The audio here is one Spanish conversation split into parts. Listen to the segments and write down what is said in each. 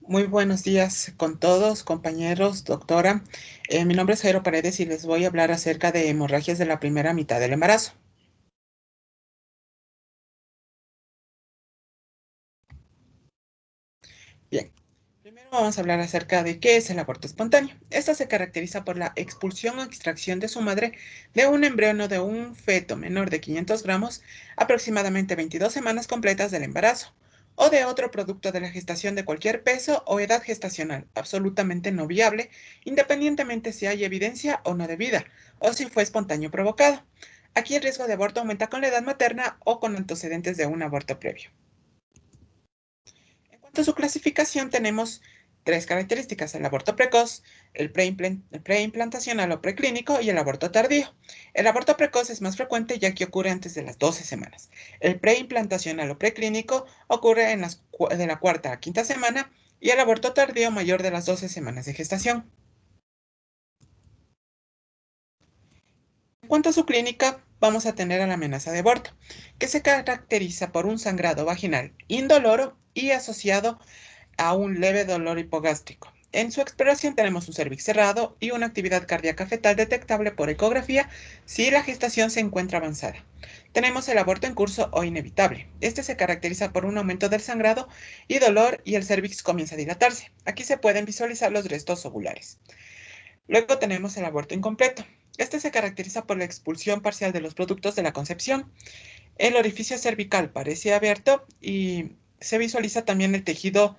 Muy buenos días con todos, compañeros, doctora. Mi nombre es Jairo Paredes y les voy a hablar acerca de hemorragias de la primera mitad del embarazo. Bien, primero vamos a hablar acerca de qué es el aborto espontáneo. Esta se caracteriza por la expulsión o extracción de su madre de un embrión de un feto menor de 500 gramos, aproximadamente 22 semanas completas del embarazo, o de otro producto de la gestación de cualquier peso o edad gestacional, absolutamente no viable, independientemente si hay evidencia o no de vida, o si fue espontáneo provocado. Aquí el riesgo de aborto aumenta con la edad materna o con antecedentes de un aborto previo. En cuanto a su clasificación, tenemos tres características: el aborto precoz, el preimplantacional o preclínico y el aborto tardío. El aborto precoz es más frecuente ya que ocurre antes de las 12 semanas. El preimplantacional o preclínico ocurre de la cuarta a quinta semana y el aborto tardío mayor de las 12 semanas de gestación. En cuanto a su clínica, vamos a tener a la amenaza de aborto, que se caracteriza por un sangrado vaginal indoloro y asociado a un leve dolor hipogástrico. En su exploración tenemos un cervix cerrado y una actividad cardíaca fetal detectable por ecografía si la gestación se encuentra avanzada. Tenemos el aborto en curso o inevitable. Este se caracteriza por un aumento del sangrado y dolor y el cervix comienza a dilatarse. Aquí se pueden visualizar los restos ovulares. Luego tenemos el aborto incompleto. Este se caracteriza por la expulsión parcial de los productos de la concepción. El orificio cervical parece abierto y se visualiza también el tejido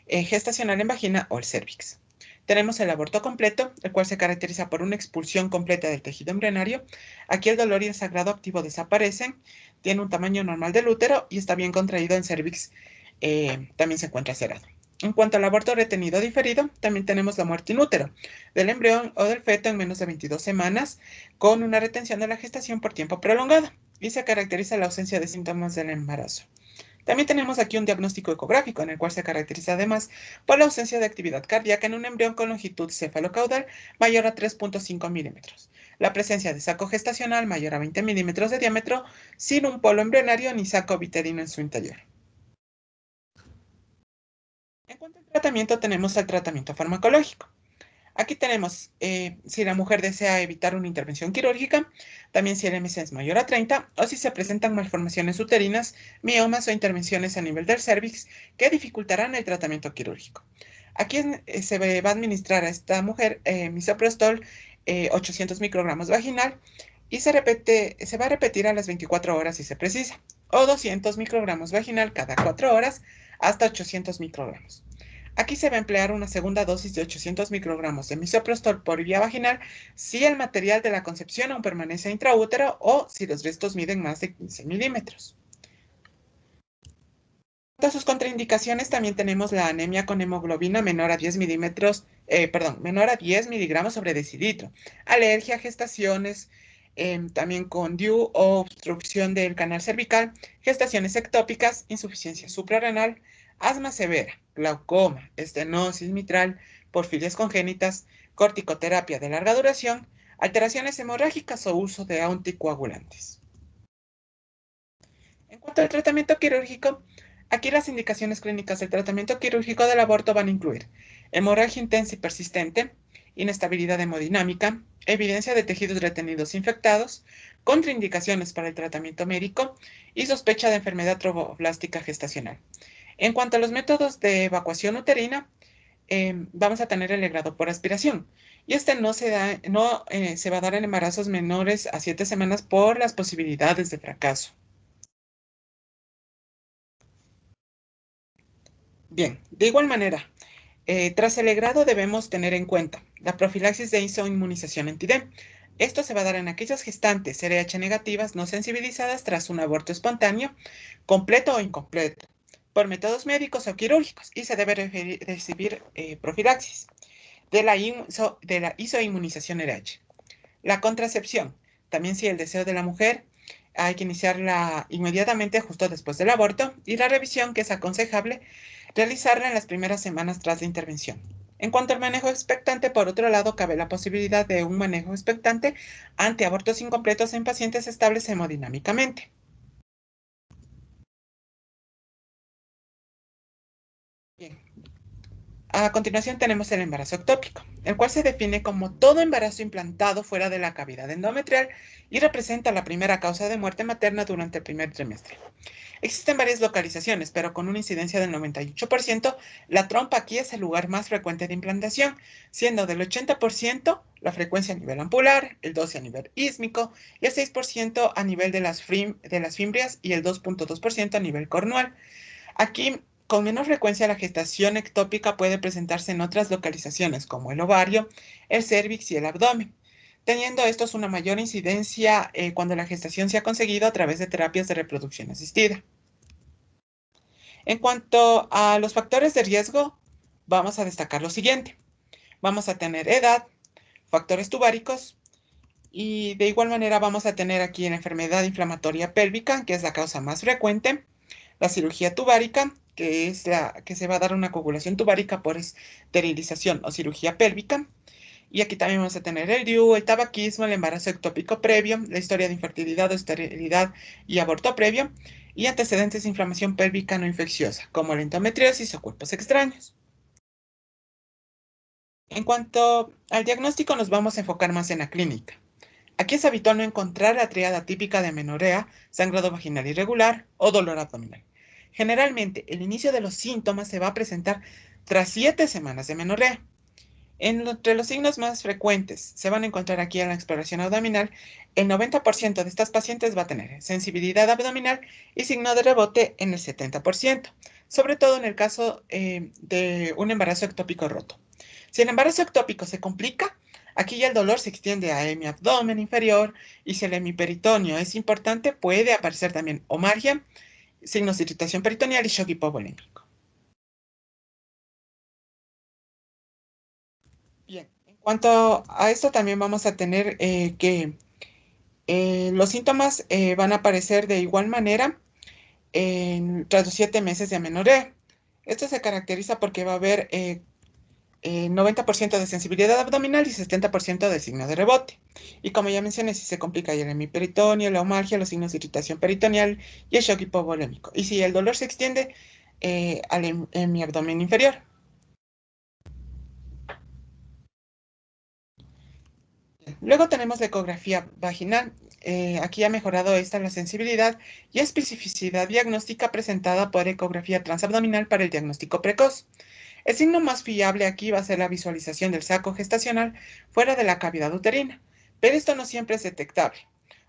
gestacional en vagina o el cervix. Tenemos el aborto completo, el cual se caracteriza por una expulsión completa del tejido embrionario. Aquí el dolor y el sangrado activo desaparecen, tiene un tamaño normal del útero y está bien contraído en cervix, también se encuentra cerrado. En cuanto al aborto retenido diferido, también tenemos la muerte in útero del embrión o del feto en menos de 22 semanas, con una retención de la gestación por tiempo prolongado, y se caracteriza la ausencia de síntomas del embarazo. También tenemos aquí un diagnóstico ecográfico, en el cual se caracteriza además por la ausencia de actividad cardíaca en un embrión con longitud cefalocaudal mayor a 3.5 milímetros, la presencia de saco gestacional mayor a 20 milímetros de diámetro, sin un polo embrionario ni saco viterino en su interior. En cuanto al tratamiento, tenemos el tratamiento farmacológico. Aquí tenemos si la mujer desea evitar una intervención quirúrgica, también si el MS es mayor a 30 o si se presentan malformaciones uterinas, miomas o intervenciones a nivel del cervix que dificultarán el tratamiento quirúrgico. Aquí se va a administrar a esta mujer misoprostol 800 microgramos vaginal y se va a repetir a las 24 horas si se precisa, o 200 microgramos vaginal cada 4 horas hasta 800 microgramos. Aquí se va a emplear una segunda dosis de 800 microgramos de misoprostol por vía vaginal si el material de la concepción aún permanece intraútero o si los restos miden más de 15 milímetros. Entre sus contraindicaciones también tenemos la anemia con hemoglobina menor a 10 menor a 10 miligramos sobre decilitro, alergia, gestaciones, también con DIU o obstrucción del canal cervical, gestaciones ectópicas, insuficiencia suprarrenal, asma severa, glaucoma, estenosis mitral, porfirias congénitas, corticoterapia de larga duración, alteraciones hemorrágicas o uso de anticoagulantes. En cuanto al tratamiento quirúrgico, aquí las indicaciones clínicas del tratamiento quirúrgico del aborto van a incluir hemorragia intensa y persistente, inestabilidad hemodinámica, evidencia de tejidos retenidos infectados, contraindicaciones para el tratamiento médico y sospecha de enfermedad tromboblástica gestacional. En cuanto a los métodos de evacuación uterina, vamos a tener el legrado por aspiración. Y este no se va a dar en embarazos menores a 7 semanas por las posibilidades de fracaso. Bien, de igual manera, tras el legrado debemos tener en cuenta la profilaxis de isoinmunización anti-D. Esto se va a dar en aquellas gestantes RH negativas no sensibilizadas tras un aborto espontáneo, completo o incompleto, por métodos médicos o quirúrgicos, y se debe recibir profilaxis de la isoinmunización RH. La contracepción, también si el deseo de la mujer, hay que iniciarla inmediatamente justo después del aborto, y la revisión, que es aconsejable realizarla en las primeras semanas tras la intervención. En cuanto al manejo expectante, por otro lado, cabe la posibilidad de un manejo expectante ante abortos incompletos en pacientes estables hemodinámicamente. Bien, A continuación tenemos el embarazo ectópico, el cual se define como todo embarazo implantado fuera de la cavidad endometrial y representa la primera causa de muerte materna durante el primer trimestre. Existen varias localizaciones, pero con una incidencia del 98%, la trompa aquí es el lugar más frecuente de implantación, siendo del 80% la frecuencia a nivel ampular, el 12% a nivel ísmico y el 6% a nivel de las fimbrias y el 2.2% a nivel cornual. Aquí, con menor frecuencia, la gestación ectópica puede presentarse en otras localizaciones, como el ovario, el cérvix y el abdomen, teniendo estos una mayor incidencia cuando la gestación se ha conseguido a través de terapias de reproducción asistida. En cuanto a los factores de riesgo, vamos a destacar lo siguiente. Vamos a tener edad, factores tubáricos y de igual manera vamos a tener aquí la enfermedad inflamatoria pélvica, que es la causa más frecuente, la cirugía tubárica, que es la que se va a dar una coagulación tubárica por esterilización o cirugía pélvica. Y aquí también vamos a tener el DIU, el tabaquismo, el embarazo ectópico previo, la historia de infertilidad o esterilidad y aborto previo, y antecedentes de inflamación pélvica no infecciosa, como la endometriosis o cuerpos extraños. En cuanto al diagnóstico, nos vamos a enfocar más en la clínica. Aquí es habitual no encontrar la tríada típica de amenorrea, sangrado vaginal irregular o dolor abdominal. Generalmente, el inicio de los síntomas se va a presentar tras 7 semanas de amenorrea. Entre los signos más frecuentes se van a encontrar aquí en la exploración abdominal, el 90% de estas pacientes va a tener sensibilidad abdominal y signo de rebote en el 70%, sobre todo en el caso de un embarazo ectópico roto. Si el embarazo ectópico se complica, aquí ya el dolor se extiende a hemiabdomen inferior y si el hemiperitoneo es importante, puede aparecer también omargia, signos de irritación peritoneal y shock hipovolémico. Bien, en cuanto a esto también vamos a tener que los síntomas van a aparecer de igual manera tras los 7 meses de amenorrea. Esto se caracteriza porque va a haber 90% de sensibilidad abdominal y 70% de signo de rebote. Y como ya mencioné, si se complica el hemiperitoneo, la omalgia, los signos de irritación peritoneal y el shock hipovolémico. Y si el dolor se extiende en mi abdomen inferior. Luego tenemos la ecografía vaginal. Aquí ha mejorado esta la sensibilidad y especificidad diagnóstica presentada por ecografía transabdominal para el diagnóstico precoz. El signo más fiable aquí va a ser la visualización del saco gestacional fuera de la cavidad uterina, pero esto no siempre es detectable.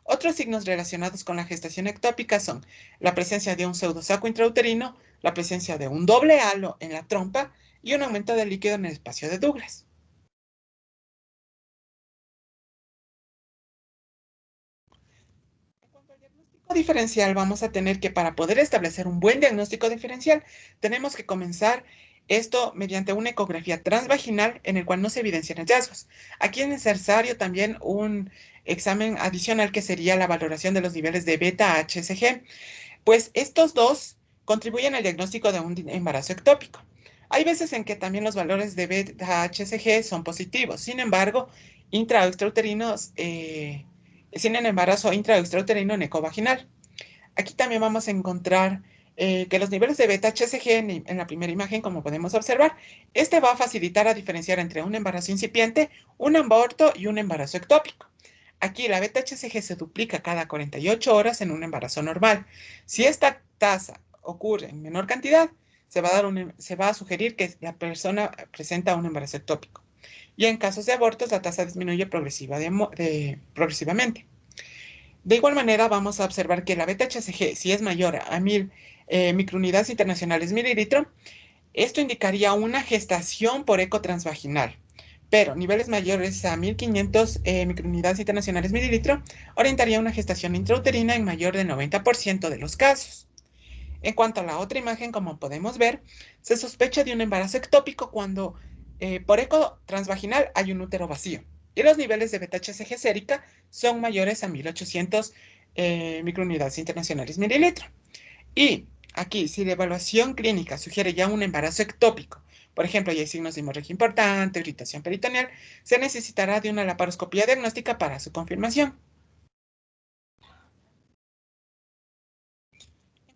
Otros signos relacionados con la gestación ectópica son la presencia de un pseudosaco intrauterino, la presencia de un doble halo en la trompa y un aumento de líquido en el espacio de Douglas. En cuanto al diagnóstico diferencial, vamos a tener que para poder establecer un buen diagnóstico diferencial, tenemos que comenzar esto mediante una ecografía transvaginal en el cual no se evidencian hallazgos. Aquí es necesario también un examen adicional que sería la valoración de los niveles de beta-HCG, pues estos dos contribuyen al diagnóstico de un embarazo ectópico. Hay veces en que también los valores de beta-HCG son positivos, sin embargo, intra o extrauterinos sin el embarazo intra o extrauterino en ecovaginal. Aquí también vamos a encontrar que los niveles de beta-HCG en la primera imagen, como podemos observar, este va a facilitar a diferenciar entre un embarazo incipiente, un aborto y un embarazo ectópico. Aquí la beta-HCG se duplica cada 48 horas en un embarazo normal. Si esta tasa ocurre en menor cantidad, se va a sugerir que la persona presenta un embarazo ectópico. Y en casos de abortos, la tasa disminuye progresivamente. De igual manera, vamos a observar que la beta-HCG, si es mayor a 1000 microunidades internacionales mililitro, esto indicaría una gestación por eco transvaginal. Pero niveles mayores a 1500 microunidades internacionales mililitro orientaría una gestación intrauterina en mayor del 90% de los casos. En cuanto a la otra imagen, como podemos ver, se sospecha de un embarazo ectópico cuando por eco transvaginal hay un útero vacío y los niveles de beta-HCG sérica son mayores a 1800 microunidades internacionales mililitro. Y aquí, si la evaluación clínica sugiere ya un embarazo ectópico, por ejemplo, ya hay signos de hemorragia importante, irritación peritoneal, se necesitará de una laparoscopía diagnóstica para su confirmación.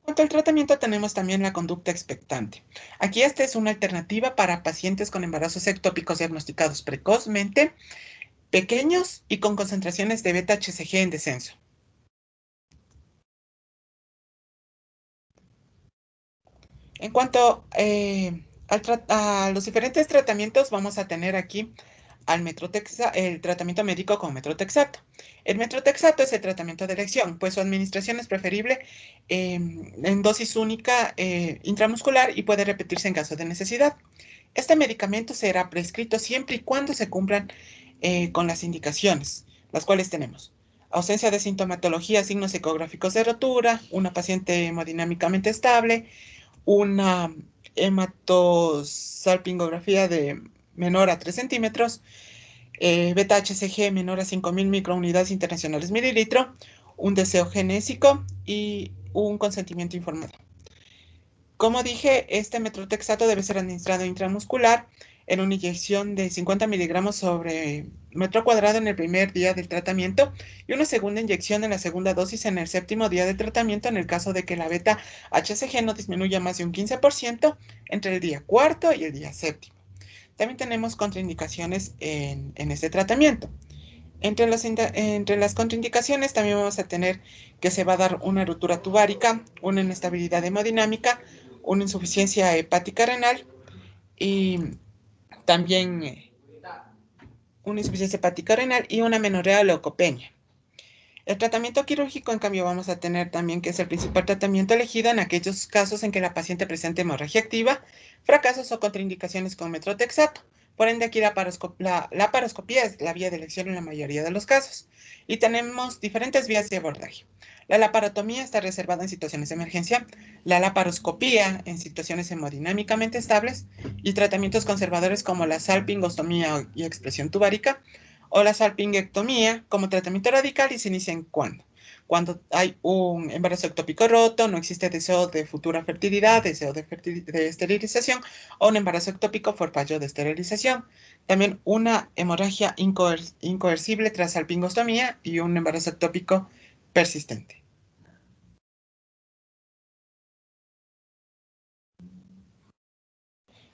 cuanto al tratamiento, tenemos también la conducta expectante. Aquí esta es una alternativa para pacientes con embarazos ectópicos diagnosticados precozmente, pequeños y con concentraciones de beta-HCG en descenso. En cuanto a los diferentes tratamientos, vamos a tener aquí el tratamiento médico con metrotexato. El metrotexato es el tratamiento de elección, pues su administración es preferible en dosis única intramuscular y puede repetirse en caso de necesidad. Este medicamento será prescrito siempre y cuando se cumplan con las indicaciones, las cuales tenemos: ausencia de sintomatología, signos ecográficos de rotura, una paciente hemodinámicamente estable, una hematosalpingografía de menor a 3 centímetros, beta-HCG menor a 5.000 microunidades internacionales mililitro, un deseo genésico y un consentimiento informado. Como dije, este metrotexato debe ser administrado intramuscular en una inyección de 50 miligramos sobre metro cuadrado en el primer día del tratamiento y una segunda inyección en la segunda dosis en el séptimo día de tratamiento en el caso de que la beta-HCG no disminuya más de un 15% entre el día cuarto y el día séptimo. También tenemos contraindicaciones en este tratamiento. Entre las contraindicaciones también vamos a tener que se va a dar una ruptura tubárica, una inestabilidad hemodinámica, una insuficiencia hepática renal y también una insuficiencia hepática renal y una menorrea o leucopenia. El tratamiento quirúrgico, en cambio, vamos a tener también que es el principal tratamiento elegido en aquellos casos en que la paciente presente hemorragia activa, fracasos o contraindicaciones con metrotexato. Por ende, aquí la laparoscopía es la vía de elección en la mayoría de los casos. Y tenemos diferentes vías de abordaje. La laparotomía está reservada en situaciones de emergencia, la laparoscopía en situaciones hemodinámicamente estables y tratamientos conservadores como la salpingostomía y expresión tubárica, o la salpingectomía como tratamiento radical y se inicia en cuando hay un embarazo ectópico roto, no existe deseo de futura fertilidad, deseo de esterilización o un embarazo ectópico por fallo de esterilización. También una hemorragia incoercible tras salpingostomía y un embarazo ectópico persistente.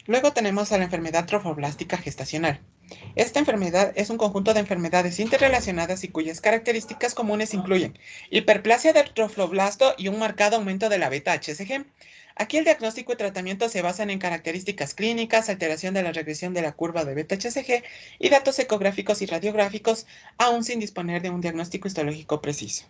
Luego tenemos a la enfermedad trofoblástica gestacional. Esta enfermedad es un conjunto de enfermedades interrelacionadas y cuyas características comunes incluyen hiperplasia del trofoblasto y un marcado aumento de la beta-HCG. Aquí el diagnóstico y tratamiento se basan en características clínicas, alteración de la regresión de la curva de beta-HCG y datos ecográficos y radiográficos, aún sin disponer de un diagnóstico histológico preciso.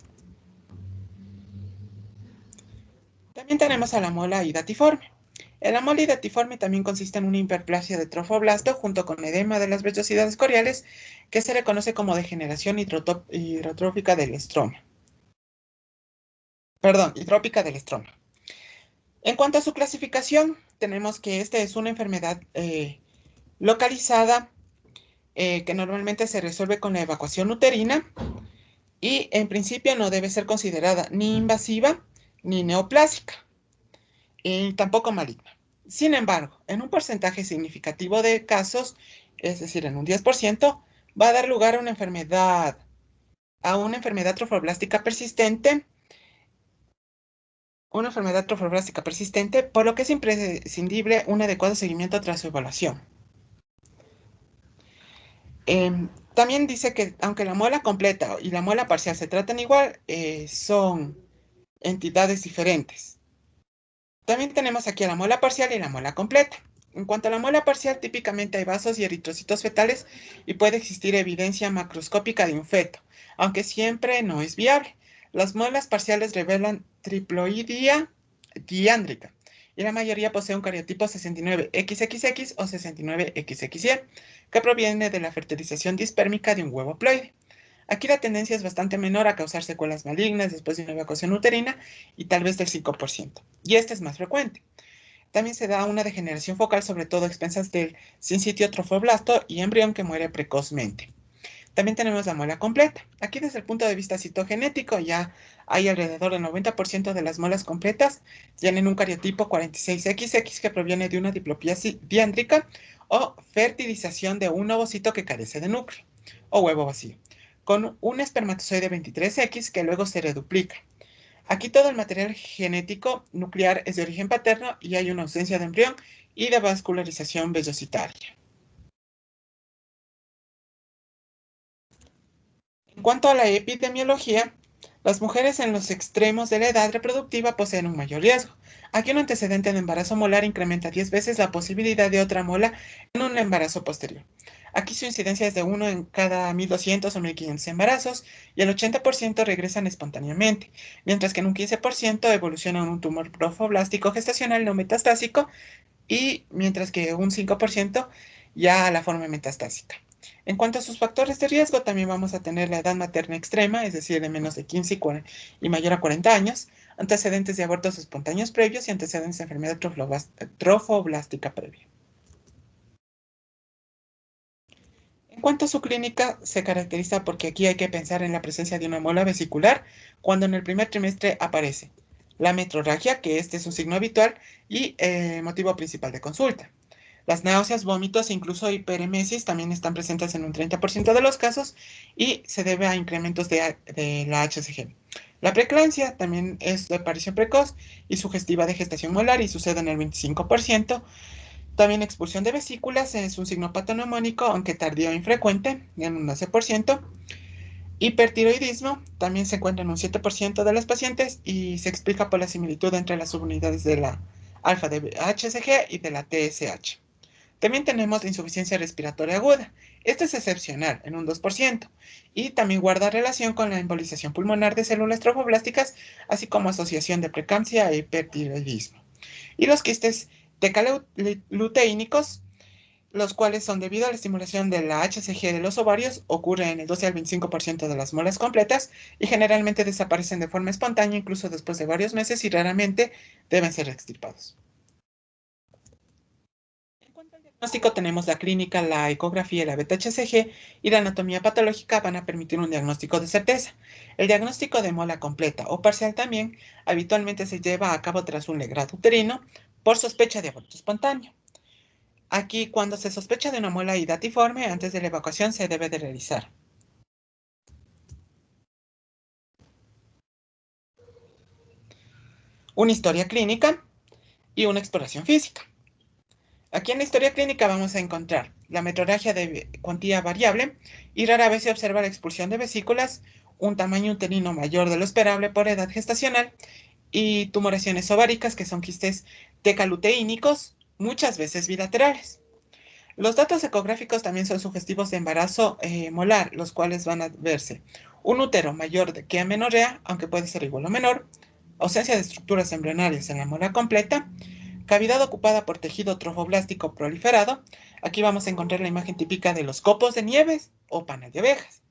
También tenemos a la mola hidatiforme. El amol hidatiforme también consiste en una hiperplasia de trofoblasto junto con edema de las vellosidades coriales, que se le conoce como degeneración hidrotrófica del estroma. Perdón, hidrópica del estroma. En cuanto a su clasificación, tenemos que esta es una enfermedad localizada que normalmente se resuelve con la evacuación uterina y en principio no debe ser considerada ni invasiva ni neoplásica y tampoco maligna. Sin embargo, en un porcentaje significativo de casos, es decir, en un 10%, va a dar lugar a una enfermedad trofoblástica persistente, por lo que es imprescindible un adecuado seguimiento tras su evaluación. También dice que aunque la muela completa y la muela parcial se tratan igual, son entidades diferentes. También tenemos aquí a la muela parcial y la muela completa. En cuanto a la muela parcial, típicamente hay vasos y eritrocitos fetales y puede existir evidencia macroscópica de un feto, aunque siempre no es viable. Las muelas parciales revelan triploidía diándrica y la mayoría posee un cariotipo 69XXX o 69XXY, que proviene de la fertilización dispérmica de un huevo ploide. Aquí la tendencia es bastante menor a causar secuelas malignas después de una evacuación uterina y tal vez del 5%. Y este es más frecuente. También se da una degeneración focal, sobre todo a expensas del sincitio trofoblasto y embrión que muere precozmente. También tenemos la muela completa. Aquí desde el punto de vista citogenético ya hay alrededor del 90% de las muelas completas tienen un cariotipo 46XX que proviene de una diplopía diándrica o fertilización de un ovocito que carece de núcleo o huevo vacío, con un espermatozoide 23X que luego se reduplica. Aquí todo el material genético nuclear es de origen paterno y hay una ausencia de embrión y de vascularización vellocitaria. En cuanto a la epidemiología, las mujeres en los extremos de la edad reproductiva poseen un mayor riesgo. Aquí un antecedente de embarazo molar incrementa 10 veces la posibilidad de otra mola en un embarazo posterior. Aquí su incidencia es de 1 en cada 1.200 o 1.500 embarazos y el 80% regresan espontáneamente, mientras que en un 15% evoluciona en un tumor trofoblástico gestacional no metastásico y mientras que un 5% ya a la forma metastásica. En cuanto a sus factores de riesgo, también vamos a tener la edad materna extrema, es decir, de menos de 15 y mayor a 40 años, antecedentes de abortos espontáneos previos y antecedentes de enfermedad trofoblástica previa. En cuanto a su clínica, se caracteriza porque aquí hay que pensar en la presencia de una mola vesicular cuando en el primer trimestre aparece la metrorragia, que este es un signo habitual y motivo principal de consulta. Las náuseas, vómitos e incluso hiperemesis también están presentes en un 30% de los casos y se debe a incrementos de la HCG. La preeclampsia también es de aparición precoz y sugestiva de gestación molar y sucede en el 25%. También expulsión de vesículas es un signo patoneumónico, aunque tardío e infrecuente, en un 12%. Hipertiroidismo también se encuentra en un 7% de los pacientes y se explica por la similitud entre las subunidades de la alfa de HCG y de la TSH. También tenemos la insuficiencia respiratoria aguda. Esta es excepcional, en un 2%, y también guarda relación con la embolización pulmonar de células trofoblásticas, así como asociación de preeclampsia e hipertiroidismo. Y los quistes decaluteínicos, los cuales son debido a la estimulación de la HCG de los ovarios, ocurren en el 12 al 25% de las molas completas y generalmente desaparecen de forma espontánea incluso después de varios meses y raramente deben ser extirpados. En cuanto al diagnóstico, tenemos la clínica, la ecografía, la beta-HCG y la anatomía patológica van a permitir un diagnóstico de certeza. El diagnóstico de mola completa o parcial también habitualmente se lleva a cabo tras un legrado uterino por sospecha de aborto espontáneo. Aquí, cuando se sospecha de una muela hidatiforme, antes de la evacuación se debe de realizar una historia clínica y una exploración física. Aquí en la historia clínica vamos a encontrar la metrorragia de cuantía variable y rara vez se observa la expulsión de vesículas, un tamaño uterino mayor de lo esperable por edad gestacional y tumoraciones ováricas que son quistes decaluteínicos, muchas veces bilaterales. Los datos ecográficos también son sugestivos de embarazo molar, los cuales van a verse un útero mayor que amenorrea, aunque puede ser igual o menor, ausencia de estructuras embrionarias en la mola completa, cavidad ocupada por tejido trofoblástico proliferado. Aquí vamos a encontrar la imagen típica de los copos de nieves o panal de abejas.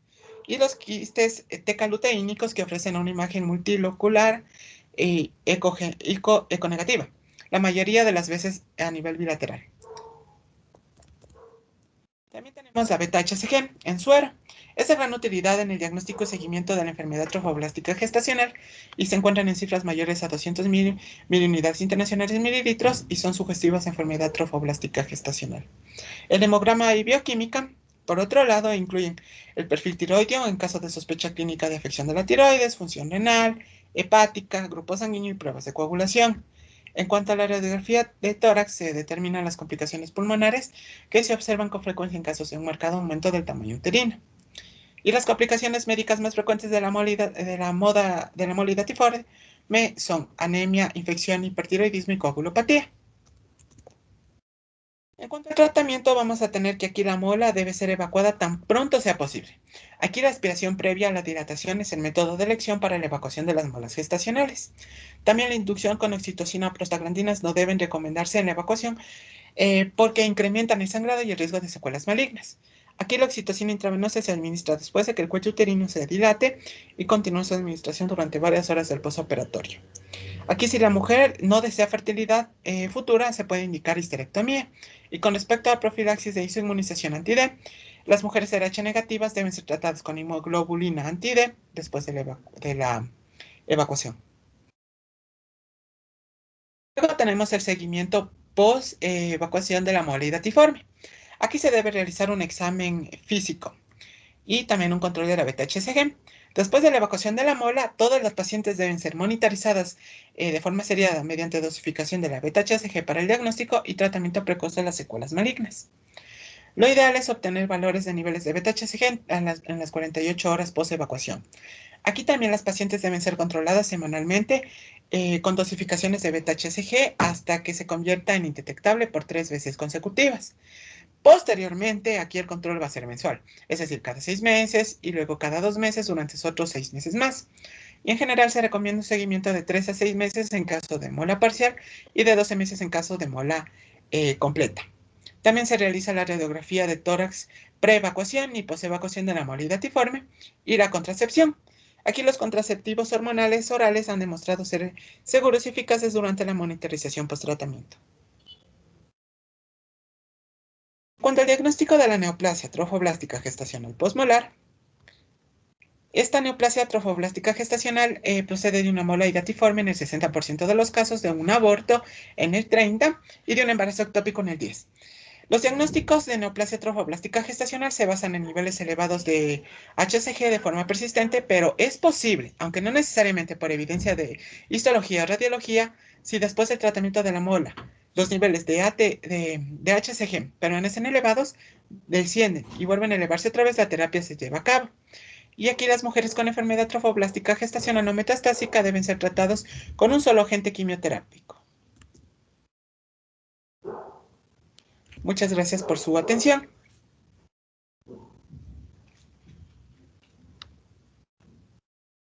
Y los quistes tecaluteínicos que ofrecen una imagen multilocular y econegativa, la mayoría de las veces a nivel bilateral. También tenemos la beta-HCG en suero. Es de gran utilidad en el diagnóstico y seguimiento de la enfermedad trofoblástica gestacional y se encuentran en cifras mayores a 200 miliunidades internacionales mililitros y son sugestivas de enfermedad trofoblástica gestacional. El hemograma y bioquímica, por otro lado, incluyen el perfil tiroideo en caso de sospecha clínica de afección de la tiroides, función renal, hepática, grupo sanguíneo y pruebas de coagulación. En cuanto a la radiografía de tórax, se determinan las complicaciones pulmonares que se observan con frecuencia en casos de un marcado aumento del tamaño uterino. Y las complicaciones médicas más frecuentes de la molidatiforme son anemia, infección, hipertiroidismo y coagulopatía. En cuanto al tratamiento, vamos a tener que aquí la mola debe ser evacuada tan pronto sea posible. Aquí la aspiración previa a la dilatación es el método de elección para la evacuación de las molas gestacionales. También la inducción con oxitocina o prostaglandinas no deben recomendarse en la evacuación porque incrementan el sangrado y el riesgo de secuelas malignas. Aquí la oxitocina intravenosa se administra después de que el cuello uterino se dilate y continúa su administración durante varias horas del posoperatorio. Aquí si la mujer no desea fertilidad futura, se puede indicar histerectomía. Y con respecto a la profilaxis de isoinmunización anti-D, las mujeres RH negativas deben ser tratadas con inmunoglobulina anti-D después de la evacuación. Luego tenemos el seguimiento post-evacuación de la mola hidatiforme. Aquí se debe realizar un examen físico y también un control de la beta-HCG. Después de la evacuación de la mola, todas las pacientes deben ser monitorizadas de forma seriada mediante dosificación de la beta-HCG para el diagnóstico y tratamiento precoz de las secuelas malignas. Lo ideal es obtener valores de niveles de beta-HCG en las 48 horas post-evacuación. Aquí también las pacientes deben ser controladas semanalmente con dosificaciones de beta-HCG hasta que se convierta en indetectable por 3 veces consecutivas. Posteriormente, aquí el control va a ser mensual, es decir, cada 6 meses y luego cada 2 meses durante otros 6 meses más. Y en general se recomienda un seguimiento de 3 a 6 meses en caso de mola parcial y de 12 meses en caso de mola completa. También se realiza la radiografía de tórax pre-evacuación y post-evacuación de la mola hidatiforme y la contracepción. Aquí los contraceptivos hormonales orales han demostrado ser seguros y eficaces durante la monitorización post-tratamiento. Cuando el diagnóstico de la neoplasia trofoblástica gestacional postmolar, esta neoplasia trofoblástica gestacional procede de una mola hidatiforme en el 60% de los casos, de un aborto en el 30% y de un embarazo ectópico en el 10%. Los diagnósticos de neoplasia trofoblástica gestacional se basan en niveles elevados de HCG de forma persistente, pero es posible, aunque no necesariamente por evidencia de histología o radiología, si después del tratamiento de la mola los niveles de HCG permanecen elevados, descienden y vuelven a elevarse otra vez, la terapia se lleva a cabo. Y aquí las mujeres con enfermedad trofoblástica gestacional no metastásica deben ser tratados con un solo agente quimioterápico. Muchas gracias por su atención.